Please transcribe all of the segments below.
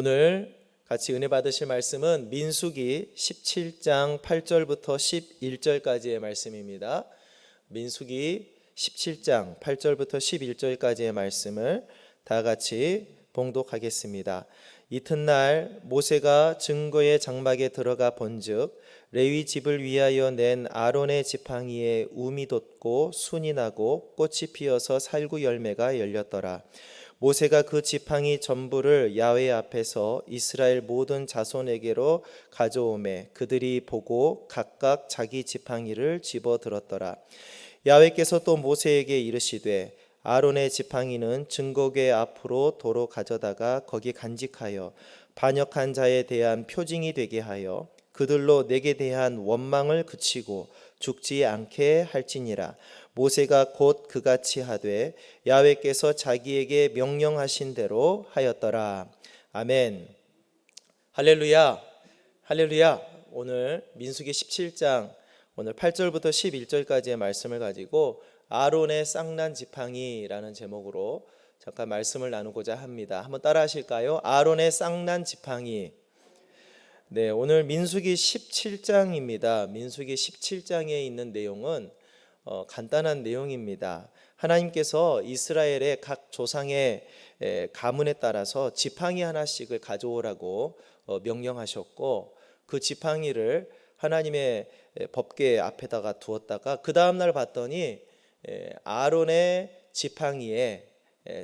오늘 같이 은혜 받으실 말씀은 민수기 17장 8절부터 11절까지의 말씀입니다. 민수기 17장 8절부터 11절까지의 말씀을 다 같이 봉독하겠습니다. 이튿날 모세가 증거의 장막에 들어가 본즉 레위 집을 위하여 낸 아론의 지팡이에 움이 돋고 순이 나고 꽃이 피어서 살구 열매가 열렸더라. 모세가 그 지팡이 전부를 야훼 앞에서 이스라엘 모든 자손에게로 가져오매 그들이 보고 각각 자기 지팡이를 집어들었더라. 야훼께서 또 모세에게 이르시되 아론의 지팡이는 증거궤 앞으로 도로 가져다가 거기 간직하여 반역한 자에 대한 표징이 되게 하여 그들로 내게 대한 원망을 그치고 죽지 않게 할지니라. 모세가 곧 그같이 하되 야훼께서 자기에게 명령하신 대로 하였더라. 아멘. 할렐루야. 할렐루야. 오늘 민수기 17장 오늘 8절부터 11절까지의 말씀을 가지고 아론의 쌍난 지팡이라는 제목으로 잠깐 말씀을 나누고자 합니다. 한번 따라 하실까요? 아론의 쌍난 지팡이. 네, 오늘 민수기 17장입니다. 민수기 17장에 있는 내용은 간단한 내용입니다. 하나님께서 이스라엘의 각 조상의 가문에 따라서 지팡이 하나씩을 가져오라고 명령하셨고 그 지팡이를 하나님의 법궤 앞에다가 두었다가 그 다음날 봤더니 아론의 지팡이에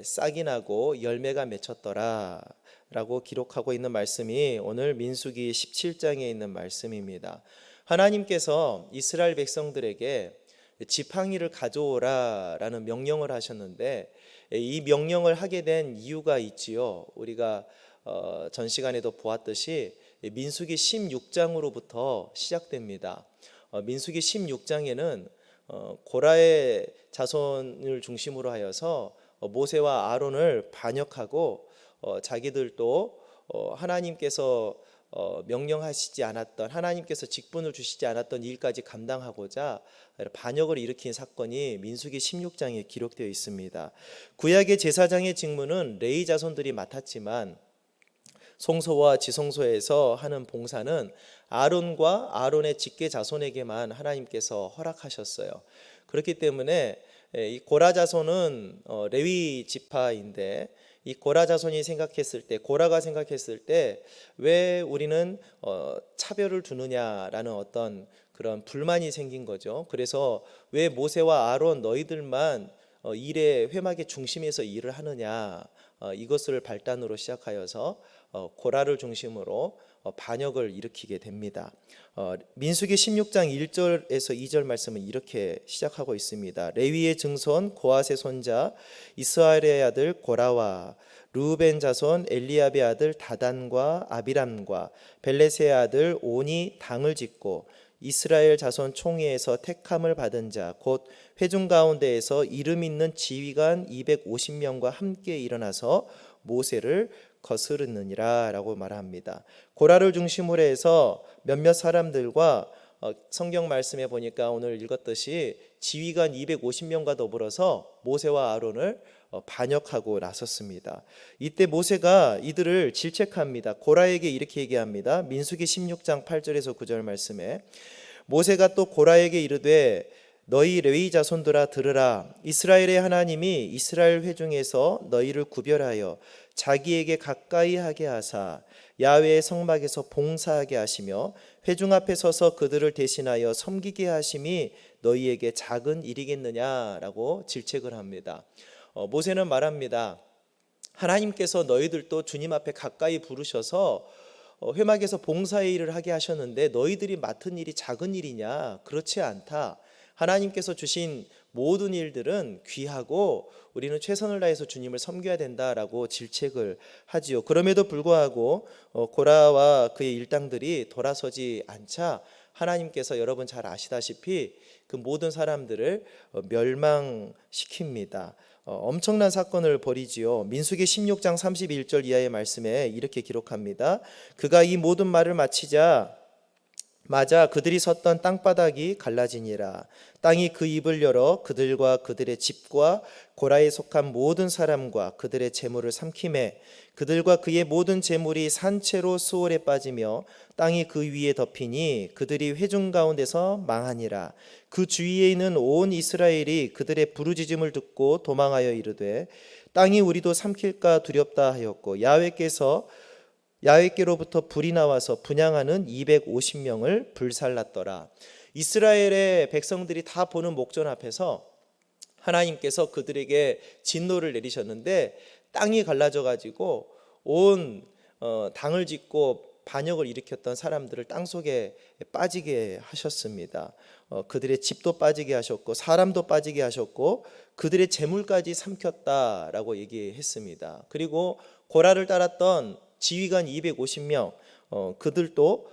싹이 나고 열매가 맺혔더라 라고 기록하고 있는 말씀이 오늘 민수기 17장에 있는 말씀입니다. 하나님께서 이스라엘 백성들에게 지팡이를 가져오라 라는 명령을 하셨는데 이 명령을 하게 된 이유가 있지요. 우리가 전 시간에도 보았듯이 민수기 16장으로부터 시작됩니다. 민수기 16장에는 고라의 자손을 중심으로 하여서 모세와 아론을 반역하고 자기들도 하나님께서 명령하시지 않았던, 하나님께서 직분을 주시지 않았던 일까지 감당하고자 반역을 일으킨 사건이 민수기 16장에 기록되어 있습니다. 구약의 제사장의 직무는 레위 자손들이 맡았지만 성소와 지성소에서 하는 봉사는 아론과 아론의 직계 자손에게만 하나님께서 허락하셨어요. 그렇기 때문에 이 고라 자손은 레위 지파인데 이 고라 자손이 생각했을 때, 고라가 생각했을 때 왜 우리는 차별을 두느냐라는 어떤 그런 불만이 생긴 거죠. 그래서 왜 모세와 아론 너희들만 일의 회막의 중심에서 일을 하느냐, 이것을 발단으로 시작하여서 고라를 중심으로 반역을 일으키게 됩니다. 민수기 16장 1절에서 2절 말씀은 이렇게 시작하고 있습니다. 레위의 증손 고핫의 손자 이스라엘의 아들 고라와 르우벤 자손 엘리압의 아들 다단과 아비람과 벨렛의 아들 온이 당을 짓고 이스라엘 자손 총회에서 택함을 받은 자 곧 회중 가운데에서 이름 있는 지휘관 250명과 함께 일어나서 모세를 거스르느니라 라고 말합니다. 고라를 중심으로 해서 몇몇 사람들과 성경 말씀에 보니까 오늘 읽었듯이 지휘관 250명과 더불어서 모세와 아론을 반역하고 나섰습니다. 이때 모세가 이들을 질책합니다. 고라에게 이렇게 얘기합니다. 민수기 16장 8절에서 9절 말씀에 모세가 또 고라에게 이르되 너희 레위 자손들아 들으라. 이스라엘의 하나님이 이스라엘 회중에서 너희를 구별하여 자기에게 가까이 하게 하사 야훼의 성막에서 봉사하게 하시며 회중 앞에 서서 그들을 대신하여 섬기게 하심이 너희에게 작은 일이겠느냐라고 질책을 합니다. 모세는 말합니다. 하나님께서 너희들도 주님 앞에 가까이 부르셔서 회막에서 봉사의 일을 하게 하셨는데 너희들이 맡은 일이 작은 일이냐? 그렇지 않다. 하나님께서 주신 모든 일들은 귀하고 우리는 최선을 다해서 주님을 섬겨야 된다라고 질책을 하지요. 그럼에도 불구하고 고라와 그의 일당들이 돌아서지 않자 하나님께서 여러분 잘 아시다시피 그 모든 사람들을 멸망시킵니다. 엄청난 사건을 벌이지요. 민수기 16장 31절 이하의 말씀에 이렇게 기록합니다. 그가 이 모든 말을 마치자 맞아 그들이 섰던 땅바닥이 갈라지니라. 땅이 그 입을 열어 그들과 그들의 집과 고라에 속한 모든 사람과 그들의 재물을 삼키매 그들과 그의 모든 재물이 산채로 수월에 빠지며 땅이 그 위에 덮이니 그들이 회중 가운데서 망하니라. 그 주위에 있는 온 이스라엘이 그들의 부르짖음을 듣고 도망하여 이르되 땅이 우리도 삼킬까 두렵다 하였고 야훼께로부터 불이 나와서 분향하는 250명을 불살랐더라. 이스라엘의 백성들이 다 보는 목전 앞에서 하나님께서 그들에게 진노를 내리셨는데 땅이 갈라져 가지고 온 당을 짓고 반역을 일으켰던 사람들을 땅 속에 빠지게 하셨습니다. 그들의 집도 빠지게 하셨고 사람도 빠지게 하셨고 그들의 재물까지 삼켰다라고 얘기했습니다. 그리고 고라를 따랐던 지휘관 250명 그들도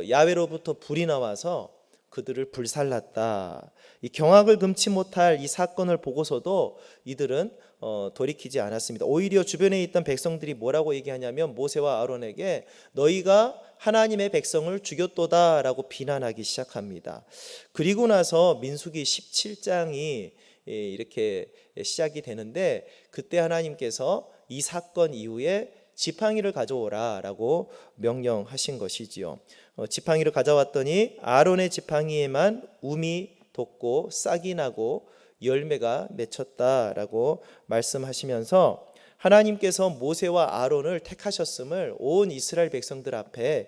야훼로부터 불이 나와서 그들을 불살랐다. 이 경악을 금치 못할 이 사건을 보고서도 이들은 돌이키지 않았습니다. 오히려 주변에 있던 백성들이 뭐라고 얘기하냐면 모세와 아론에게 너희가 하나님의 백성을 죽였도다라고 비난하기 시작합니다. 그리고 나서 민수기 17장이 이렇게 시작이 되는데 그때 하나님께서 이 사건 이후에 지팡이를 가져오라라고 명령하신 것이지요. 지팡이를 가져왔더니 아론의 지팡이에만 움이 돋고 싹이 나고 열매가 맺혔다라고 말씀하시면서 하나님께서 모세와 아론을 택하셨음을 온 이스라엘 백성들 앞에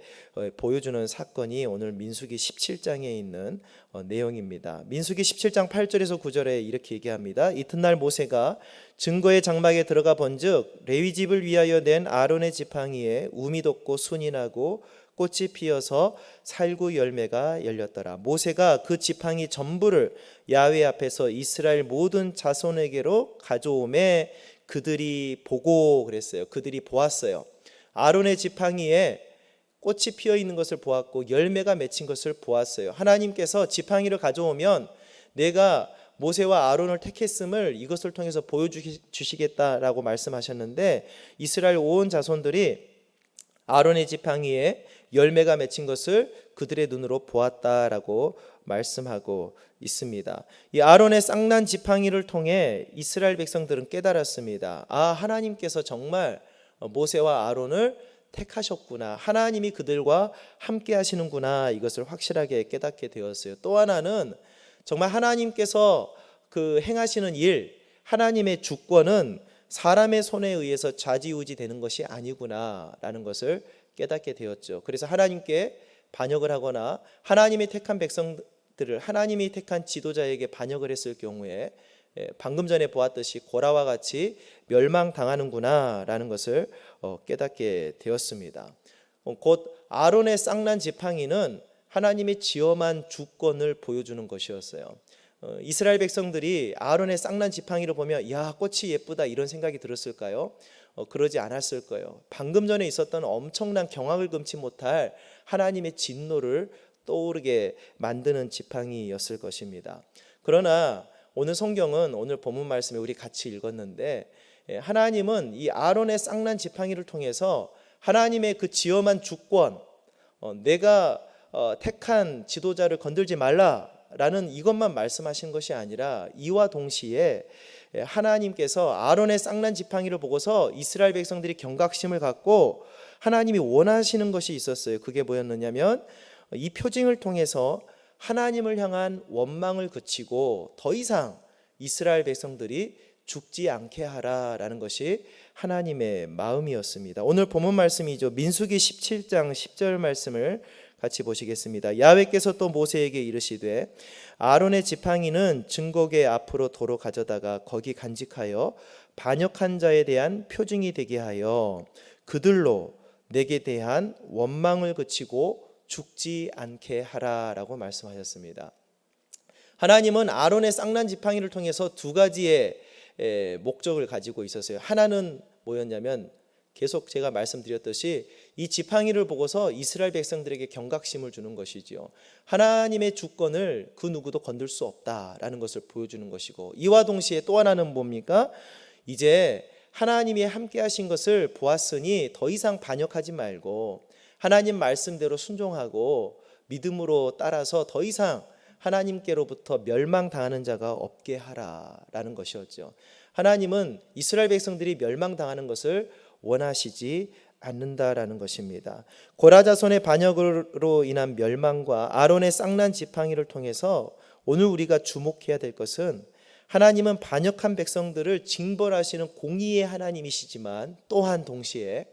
보여주는 사건이 오늘 민수기 17장에 있는 내용입니다. 민수기 17장 8절에서 9절에 이렇게 얘기합니다. 이튿날 모세가 증거의 장막에 들어가 본즉 레위 집을 위하여 낸 아론의 지팡이에 움이 돋고 순이 나고 꽃이 피어서 살구 열매가 열렸더라. 모세가 그 지팡이 전부를 야훼 앞에서 이스라엘 모든 자손에게로 가져오매 그들이 보고 그랬어요. 그들이 보았어요. 아론의 지팡이에 꽃이 피어 있는 것을 보았고 열매가 맺힌 것을 보았어요. 하나님께서 지팡이를 가져오면 내가 모세와 아론을 택했음을 이것을 통해서 보여주시겠다라고 말씀하셨는데 이스라엘 온 자손들이 아론의 지팡이에 열매가 맺힌 것을 그들의 눈으로 보았다라고 말씀하고 있습니다. 이 아론의 쌍난 지팡이를 통해 이스라엘 백성들은 깨달았습니다. 하나님께서 정말 모세와 아론을 택하셨구나. 하나님이 그들과 함께 하시는구나. 이것을 확실하게 깨닫게 되었어요. 또 하나는 정말 하나님께서 그 행하시는 일, 하나님의 주권은 사람의 손에 의해서 좌지우지 되는 것이 아니구나라는 것을 깨닫게 되었죠. 그래서 하나님께 반역을 하거나 하나님이 택한 백성들을 하나님이 택한 지도자에게 반역을 했을 경우에 방금 전에 보았듯이 고라와 같이 멸망당하는구나라는 것을 깨닫게 되었습니다. 곧 아론의 쌍난 지팡이는 하나님의 지엄한 주권을 보여주는 것이었어요. 이스라엘 백성들이 아론의 쌍난 지팡이를 보면 야 꽃이 예쁘다 이런 생각이 들었을까요? 그러지 않았을 거예요. 방금 전에 있었던 엄청난 경악을 금치 못할 하나님의 진노를 떠오르게 만드는 지팡이였을 것입니다. 그러나 오늘 성경은 오늘 본문 말씀에 우리 같이 읽었는데 하나님은 이 아론의 쌍난 지팡이를 통해서 하나님의 그 지엄한 주권, 내가 택한 지도자를 건들지 말라라는 이것만 말씀하신 것이 아니라 이와 동시에 하나님께서 아론의 쌍난 지팡이를 보고서 이스라엘 백성들이 경각심을 갖고 하나님이 원하시는 것이 있었어요. 그게 뭐였느냐면 이 표징을 통해서 하나님을 향한 원망을 그치고 더 이상 이스라엘 백성들이 죽지 않게 하라라는 것이 하나님의 마음이었습니다. 오늘 본문 말씀이죠. 민수기 17장 10절 말씀을 같이 보시겠습니다. 야훼께서 또 모세에게 이르시되 아론의 지팡이는 증거궤 앞으로 도로 가져다가 거기 간직하여 반역한 자에 대한 표징이 되게 하여 그들로 내게 대한 원망을 그치고 죽지 않게 하라라고 말씀하셨습니다. 하나님은 아론의 쌍난 지팡이를 통해서 두 가지의 목적을 가지고 있었어요. 하나는 뭐였냐면 계속 제가 말씀드렸듯이 이 지팡이를 보고서 이스라엘 백성들에게 경각심을 주는 것이지요. 하나님의 주권을 그 누구도 건들 수 없다라는 것을 보여주는 것이고 이와 동시에 또 하나는 뭡니까? 이제 하나님이 함께 하신 것을 보았으니 더 이상 반역하지 말고 하나님 말씀대로 순종하고 믿음으로 따라서 더 이상 하나님께로부터 멸망당하는 자가 없게 하라라는 것이었죠. 하나님은 이스라엘 백성들이 멸망당하는 것을 원하시지 않는다라는 것입니다. 고라 자손의 반역으로 인한 멸망과 아론의 쌍난 지팡이를 통해서 오늘 우리가 주목해야 될 것은 하나님은 반역한 백성들을 징벌하시는 공의의 하나님이시지만 또한 동시에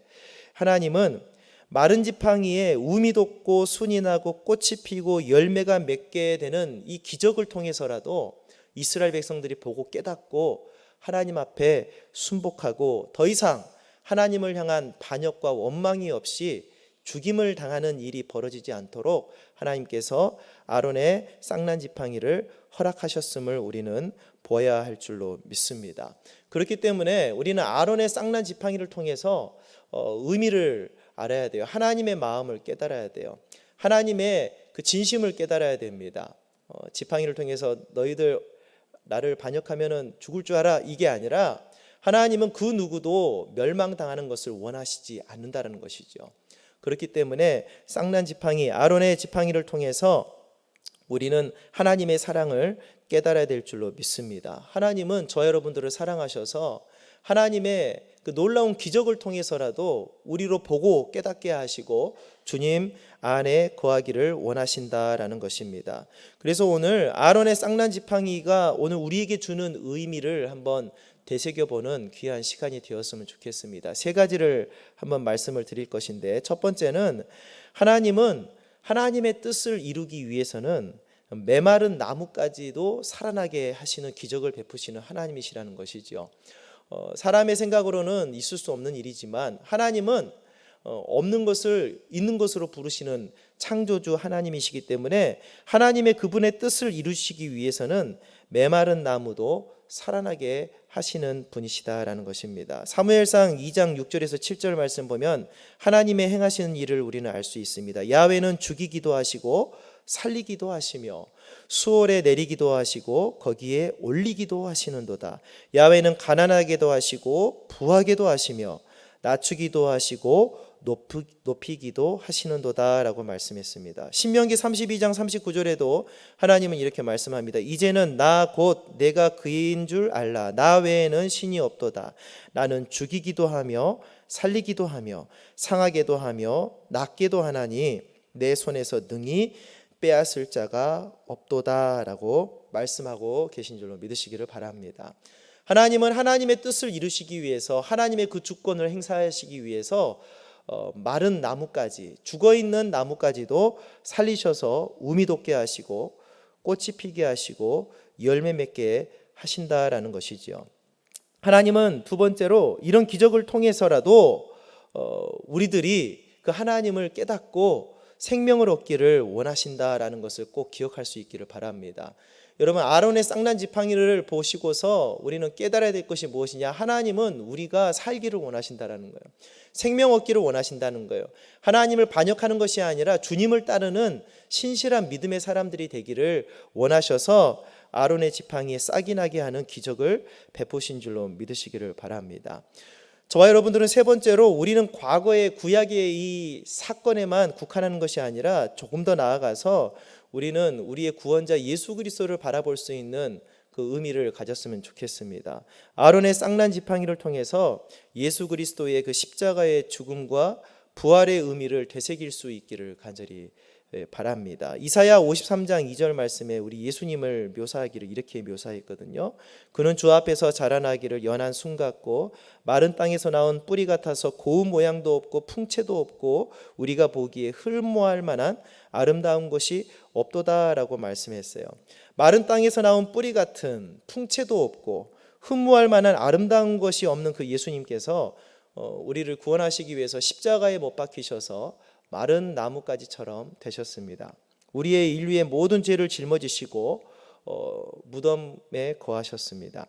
하나님은 마른 지팡이에 우미 돋고 순이 나고 꽃이 피고 열매가 맺게 되는 이 기적을 통해서라도 이스라엘 백성들이 보고 깨닫고 하나님 앞에 순복하고 더 이상 하나님을 향한 반역과 원망이 없이 죽임을 당하는 일이 벌어지지 않도록 하나님께서 아론의 쌍난 지팡이를 허락하셨음을 우리는 보아야 할 줄로 믿습니다. 그렇기 때문에 우리는 아론의 쌍난 지팡이를 통해서 의미를 알아야 돼요. 하나님의 마음을 깨달아야 돼요. 하나님의 그 진심을 깨달아야 됩니다. 지팡이를 통해서 너희들 나를 반역하면은 죽을 줄 알아, 이게 아니라 하나님은 그 누구도 멸망당하는 것을 원하시지 않는다는 것이죠. 그렇기 때문에 쌍난 지팡이, 아론의 지팡이를 통해서 우리는 하나님의 사랑을 깨달아야 될 줄로 믿습니다. 하나님은 저 여러분들을 사랑하셔서 하나님의 그 놀라운 기적을 통해서라도 우리로 보고 깨닫게 하시고 주님 안에 거하기를 원하신다라는 것입니다. 그래서 오늘 아론의 쌍난 지팡이가 오늘 우리에게 주는 의미를 한번 되새겨보는 귀한 시간이 되었으면 좋겠습니다. 세 가지를 한번 말씀을 드릴 것인데, 첫 번째는 하나님은 하나님의 뜻을 이루기 위해서는 메마른 나무까지도 살아나게 하시는 기적을 베푸시는 하나님이시라는 것이죠. 사람의 생각으로는 있을 수 없는 일이지만 하나님은 없는 것을 있는 것으로 부르시는 창조주 하나님이시기 때문에 하나님의 그분의 뜻을 이루시기 위해서는 메마른 나무도 살아나게 하시는 분이시다라는 것입니다. 사무엘상 2장 6절에서 7절 말씀 보면 하나님의 행하시는 일을 우리는 알 수 있습니다. 야훼는 죽이기도 하시고 살리기도 하시며 수월에 내리기도 하시고 거기에 올리기도 하시는도다. 야훼는 가난하게도 하시고 부하게도 하시며 낮추기도 하시고 높이기도 하시는도다 라고 말씀했습니다. 신명기 32장 39절에도 하나님은 이렇게 말씀합니다. 이제는 나 곧 내가 그인 줄 알라. 나 외에는 신이 없도다. 나는 죽이기도 하며 살리기도 하며 상하게도 하며 낫게도 하나니 내 손에서 능히 빼앗을 자가 없도다 라고 말씀하고 계신 줄로 믿으시기를 바랍니다. 하나님은 하나님의 뜻을 이루시기 위해서 하나님의 그 주권을 행사하시기 위해서 마른 나무까지, 죽어있는 나무까지도 살리셔서 우미 돋게 하시고 꽃이 피게 하시고 열매 맺게 하신다라는 것이죠. 하나님은 두 번째로 이런 기적을 통해서라도 우리들이 그 하나님을 깨닫고 생명을 얻기를 원하신다라는 것을 꼭 기억할 수 있기를 바랍니다. 여러분, 아론의 쌍난 지팡이를 보시고서 우리는 깨달아야 될 것이 무엇이냐? 하나님은 우리가 살기를 원하신다라는 거예요. 생명 얻기를 원하신다는 거예요. 하나님을 반역하는 것이 아니라 주님을 따르는 신실한 믿음의 사람들이 되기를 원하셔서 아론의 지팡이에 싹이 나게 하는 기적을 베푸신 줄로 믿으시기를 바랍니다. 저와 여러분들은 세 번째로 우리는 과거의 구약의 이 사건에만 국한하는 것이 아니라 조금 더 나아가서 우리는 우리의 구원자 예수 그리스도를 바라볼 수 있는 그 의미를 가졌으면 좋겠습니다. 아론의 쌍난 지팡이를 통해서 예수 그리스도의 그 십자가의 죽음과 부활의 의미를 되새길 수 있기를 간절히 바랍니다. 이사야 53장 2절 말씀에 우리 예수님을 묘사하기를 이렇게 묘사했거든요. 그는 주 앞에서 자라나기를 연한 순 같고 마른 땅에서 나온 뿌리 같아서 고운 모양도 없고 풍채도 없고 우리가 보기에 흠모할 만한 아름다운 것이 없도다라고 말씀했어요. 마른 땅에서 나온 뿌리 같은, 풍채도 없고 흠모할 만한 아름다운 것이 없는 그 예수님께서 우리를 구원하시기 위해서 십자가에 못 박히셔서 마른 나무가지처럼 되셨습니다. 우리의 인류의 모든 죄를 짊어지시고 무덤에 거하셨습니다.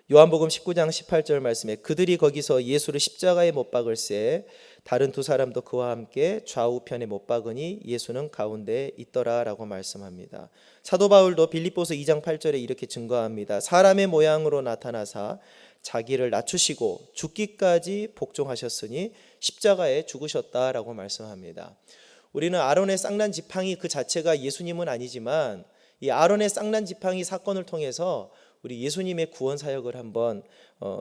요한복음 19장 18절 말씀에 그들이 거기서 예수를 십자가에 못 박을새 다른 두 사람도 그와 함께 좌우편에 못 박으니 예수는 가운데에 있더라라고 말씀합니다. 사도 바울도 빌립보서 2장 8절에 이렇게 증거합니다. 사람의 모양으로 나타나사 자기를 낮추시고 죽기까지 복종하셨으니 십자가에 죽으셨다라고 말씀합니다. 우리는 아론의 쌍난 지팡이 그 자체가 예수님은 아니지만 이 아론의 쌍난 지팡이 사건을 통해서 우리 예수님의 구원 사역을 한번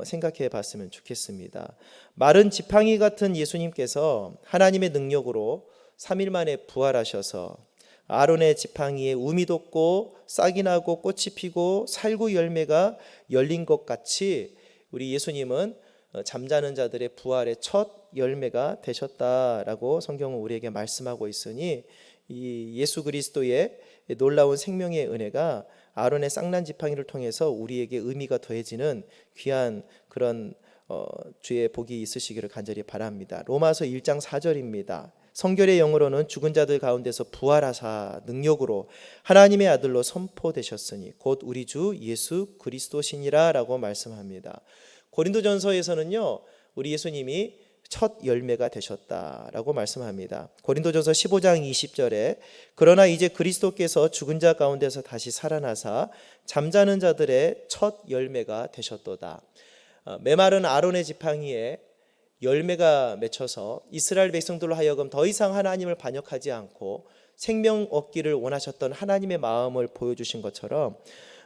생각해 봤으면 좋겠습니다. 마른 지팡이 같은 예수님께서 하나님의 능력으로 3일 만에 부활하셔서 아론의 지팡이에 움이 돋고 싹이 나고 꽃이 피고 살구 열매가 열린 것 같이 우리 예수님은 잠자는 자들의 부활의 첫 열매가 되셨다라고 성경은 우리에게 말씀하고 있으니 이 예수 그리스도의 놀라운 생명의 은혜가 아론의 쌍난 지팡이를 통해서 우리에게 의미가 더해지는 귀한 그런 주의 복이 있으시기를 간절히 바랍니다. 로마서 1장 4절입니다. 성결의 영으로는 죽은 자들 가운데서 부활하사 능력으로 하나님의 아들로 선포되셨으니 곧 우리 주 예수 그리스도시니라 라고 말씀합니다. 고린도전서에서는요, 우리 예수님이 첫 열매가 되셨다라고 말씀합니다. 고린도전서 15장 20절에 그러나 이제 그리스도께서 죽은 자 가운데서 다시 살아나사 잠자는 자들의 첫 열매가 되셨도다. 메마른 아론의 지팡이에 열매가 맺혀서 이스라엘 백성들로 하여금 더 이상 하나님을 반역하지 않고 생명 얻기를 원하셨던 하나님의 마음을 보여주신 것처럼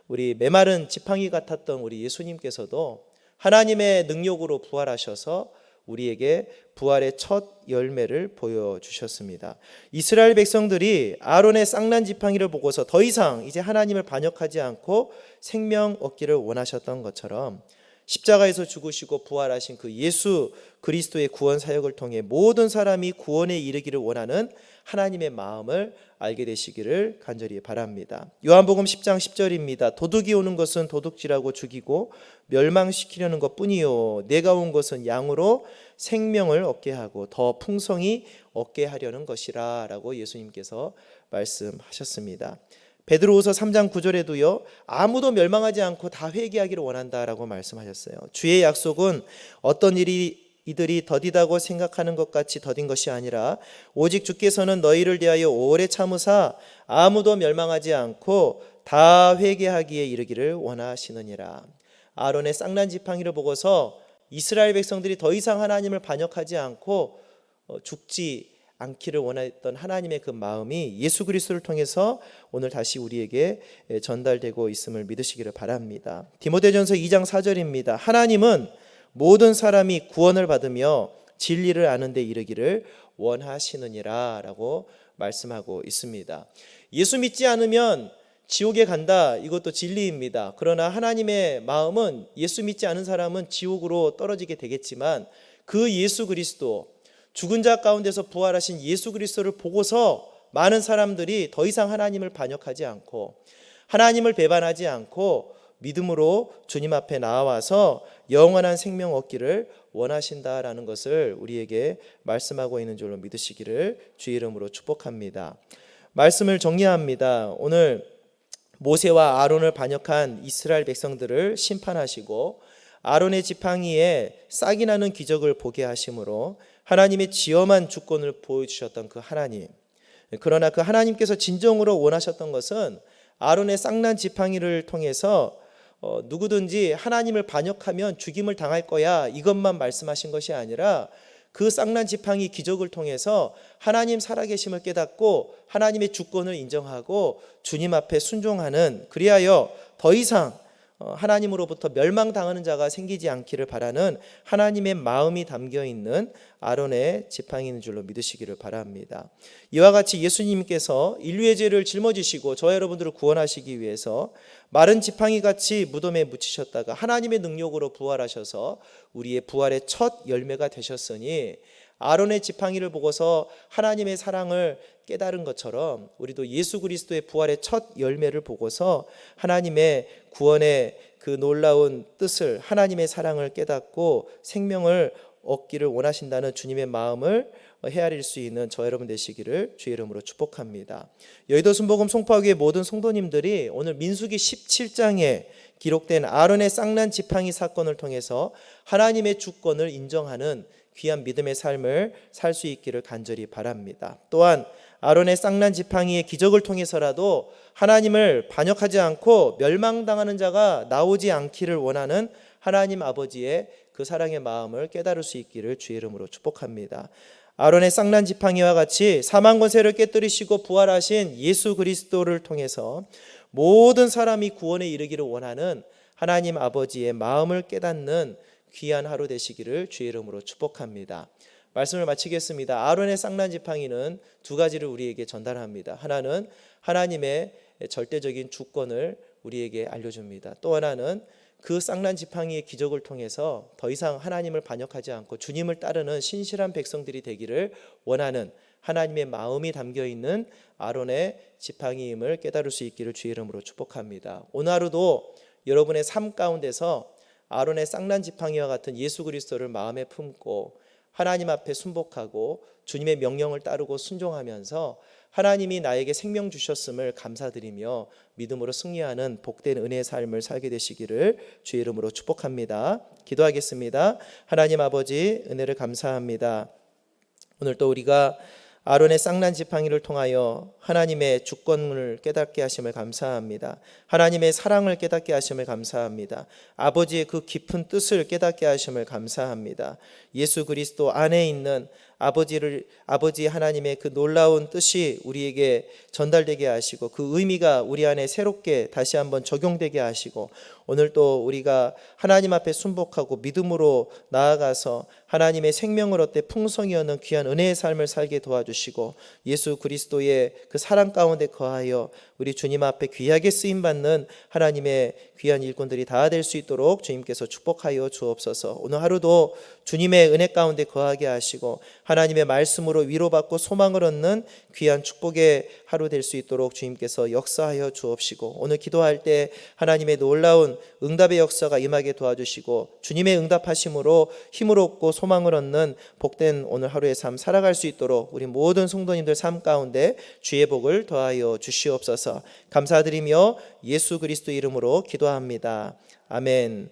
우리 메마른 지팡이 같았던 우리 예수님께서도 하나님의 능력으로 부활하셔서 우리에게 부활의 첫 열매를 보여주셨습니다. 이스라엘 백성들이 아론의 쌍난 지팡이를 보고서 더 이상 이제 하나님을 반역하지 않고 생명 얻기를 원하셨던 것처럼 십자가에서 죽으시고 부활하신 그 예수 그리스도의 구원 사역을 통해 모든 사람이 구원에 이르기를 원하는 하나님의 마음을 알게 되시기를 간절히 바랍니다. 요한복음 10장 10절입니다. 도둑이 오는 것은 도둑질하고 죽이고 멸망시키려는 것뿐이요 내가 온 것은 양으로 생명을 얻게 하고 더 풍성히 얻게 하려는 것이라 라고 예수님께서 말씀하셨습니다. 베드로후서 3장 9절에도요 아무도 멸망하지 않고 다 회개하기를 원한다라고 말씀하셨어요. 주의 약속은 어떤 이들이 더디다고 생각하는 것 같이 더딘 것이 아니라 오직 주께서는 너희를 대하여 오래 참으사 아무도 멸망하지 않고 다 회개하기에 이르기를 원하시느니라. 아론의 쌍난 지팡이를 보고서 이스라엘 백성들이 더 이상 하나님을 반역하지 않고 죽지 않기를 원했던 하나님의 그 마음이 예수 그리스도를 통해서 오늘 다시 우리에게 전달되고 있음을 믿으시기를 바랍니다. 디모데전서 2장 4절입니다. 하나님은 모든 사람이 구원을 받으며 진리를 아는 데 이르기를 원하시느니라 라고 말씀하고 있습니다. 예수 믿지 않으면 지옥에 간다, 이것도 진리입니다. 그러나 하나님의 마음은 예수 믿지 않은 사람은 지옥으로 떨어지게 되겠지만 그 예수 그리스도, 죽은 자 가운데서 부활하신 예수 그리스도를 보고서 많은 사람들이 더 이상 하나님을 반역하지 않고 하나님을 배반하지 않고 믿음으로 주님 앞에 나와서 영원한 생명 얻기를 원하신다라는 것을 우리에게 말씀하고 있는 줄로 믿으시기를 주의 이름으로 축복합니다. 말씀을 정리합니다. 오늘 모세와 아론을 반역한 이스라엘 백성들을 심판하시고 아론의 지팡이에 싹이 나는 기적을 보게 하심으로 하나님의 지엄한 주권을 보여주셨던 그 하나님, 그러나 그 하나님께서 진정으로 원하셨던 것은 아론의 쌍난 지팡이를 통해서 누구든지 하나님을 반역하면 죽임을 당할 거야, 이것만 말씀하신 것이 아니라 그 쌍난 지팡이 기적을 통해서 하나님 살아계심을 깨닫고 하나님의 주권을 인정하고 주님 앞에 순종하는, 그리하여 더 이상 하나님으로부터 멸망당하는 자가 생기지 않기를 바라는 하나님의 마음이 담겨있는 아론의 지팡이인 줄로 믿으시기를 바랍니다. 이와 같이 예수님께서 인류의 죄를 짊어지시고 저와 여러분들을 구원하시기 위해서 마른 지팡이같이 무덤에 묻히셨다가 하나님의 능력으로 부활하셔서 우리의 부활의 첫 열매가 되셨으니 아론의 지팡이를 보고서 하나님의 사랑을 깨달은 것처럼 우리도 예수 그리스도의 부활의 첫 열매를 보고서 하나님의 구원의 그 놀라운 뜻을, 하나님의 사랑을 깨닫고 생명을 얻기를 원하신다는 주님의 마음을 헤아릴 수 있는 저 여러분 되시기를 주의 이름으로 축복합니다. 여의도 순복음 송파교회 모든 성도님들이 오늘 민수기 17장에 기록된 아론의 쌍난 지팡이 사건을 통해서 하나님의 주권을 인정하는 귀한 믿음의 삶을 살 수 있기를 간절히 바랍니다. 또한 아론의 쌍난 지팡이의 기적을 통해서라도 하나님을 반역하지 않고 멸망당하는 자가 나오지 않기를 원하는 하나님 아버지의 그 사랑의 마음을 깨달을 수 있기를 주의 이름으로 축복합니다. 아론의 쌍난 지팡이와 같이 사망 권세를 깨뜨리시고 부활하신 예수 그리스도를 통해서 모든 사람이 구원에 이르기를 원하는 하나님 아버지의 마음을 깨닫는 귀한 하루 되시기를 주의 이름으로 축복합니다. 말씀을 마치겠습니다. 아론의 쌍난 지팡이는 두 가지를 우리에게 전달합니다. 하나는 하나님의 절대적인 주권을 우리에게 알려줍니다. 또 하나는 그 쌍난 지팡이의 기적을 통해서 더 이상 하나님을 반역하지 않고 주님을 따르는 신실한 백성들이 되기를 원하는 하나님의 마음이 담겨있는 아론의 지팡이임을 깨달을 수 있기를 주의 이름으로 축복합니다. 오늘 하루도 여러분의 삶 가운데서 아론의 쌍난 지팡이와 같은 예수 그리스도를 마음에 품고 하나님 앞에 순복하고 주님의 명령을 따르고 순종하면서 하나님이 나에게 생명 주셨음을 감사드리며 믿음으로 승리하는 복된 은혜의 삶을 살게 되시기를 주의 이름으로 축복합니다. 기도하겠습니다. 하나님 아버지, 은혜를 감사합니다. 오늘 또 우리가 아론의 쌍난 지팡이를 통하여 하나님의 주권을 깨닫게 하심을 감사합니다. 하나님의 사랑을 깨닫게 하심을 감사합니다. 아버지의 그 깊은 뜻을 깨닫게 하심을 감사합니다. 예수 그리스도 안에 있는 아버지 하나님의 그 놀라운 뜻이 우리에게 전달되게 하시고 그 의미가 우리 안에 새롭게 다시 한번 적용되게 하시고 오늘 또 우리가 하나님 앞에 순복하고 믿음으로 나아가서 하나님의 생명을 얻되 풍성히 얻는 귀한 은혜의 삶을 살게 도와주시고 예수 그리스도의 그 사랑 가운데 거하여 우리 주님 앞에 귀하게 쓰임받는 하나님의 귀한 일꾼들이 다 될 수 있도록 주님께서 축복하여 주옵소서. 오늘 하루도 주님의 은혜 가운데 거하게 하시고 하나님의 말씀으로 위로받고 소망을 얻는 귀한 축복의 하루 될 수 있도록 주님께서 역사하여 주옵시고 오늘 기도할 때 하나님의 놀라운 응답의 역사가 임하게 도와주시고 주님의 응답하심으로 힘을 얻고 소망을 얻는 복된 오늘 하루의 삶 살아갈 수 있도록 우리 모든 성도님들 삶 가운데 주의 복을 더하여 주시옵소서. 감사드리며 예수 그리스도 이름으로 기도합니다. 아멘.